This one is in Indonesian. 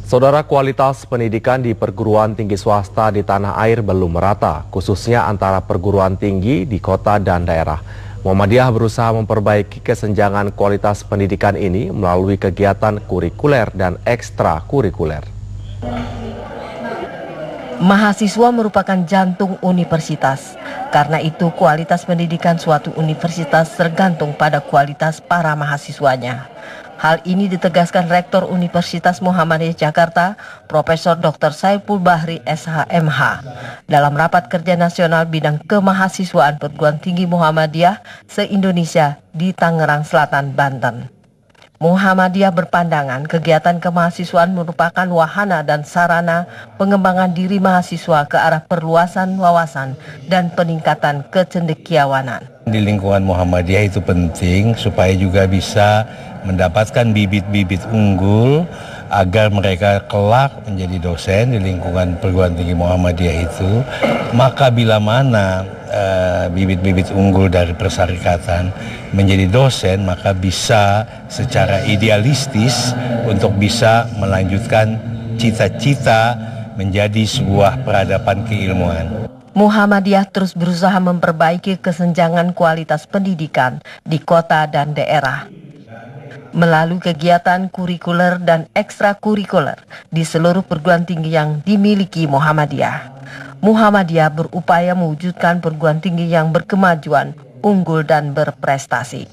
Saudara, kualitas pendidikan di perguruan tinggi swasta di tanah air belum merata, khususnya antara perguruan tinggi di kota dan daerah. Muhammadiyah berusaha memperbaiki kesenjangan kualitas pendidikan ini melalui kegiatan kurikuler dan ekstrakurikuler. Mahasiswa merupakan jantung universitas. Karena itu, kualitas pendidikan suatu universitas tergantung pada kualitas para mahasiswanya. Hal ini ditegaskan Rektor Universitas Muhammadiyah Jakarta, Profesor Dr. Saiful Bahri SHMH, dalam rapat kerja nasional bidang kemahasiswaan perguruan tinggi Muhammadiyah se-Indonesia di Tangerang Selatan, Banten. Muhammadiyah berpandangan kegiatan kemahasiswaan merupakan wahana dan sarana pengembangan diri mahasiswa ke arah perluasan wawasan dan peningkatan kecendekiawanan. Di lingkungan Muhammadiyah itu penting supaya juga bisa mendapatkan bibit-bibit unggul agar mereka kelak menjadi dosen di lingkungan perguruan tinggi Muhammadiyah itu. Maka bila mana bibit-bibit unggul dari persyarikatan menjadi dosen, maka bisa secara idealistis untuk bisa melanjutkan cita-cita menjadi sebuah peradaban keilmuan. Muhammadiyah terus berusaha memperbaiki kesenjangan kualitas pendidikan di kota dan daerah melalui kegiatan kurikuler dan ekstrakurikuler di seluruh perguruan tinggi yang dimiliki Muhammadiyah. Muhammadiyah berupaya mewujudkan perguruan tinggi yang berkemajuan, unggul dan berprestasi.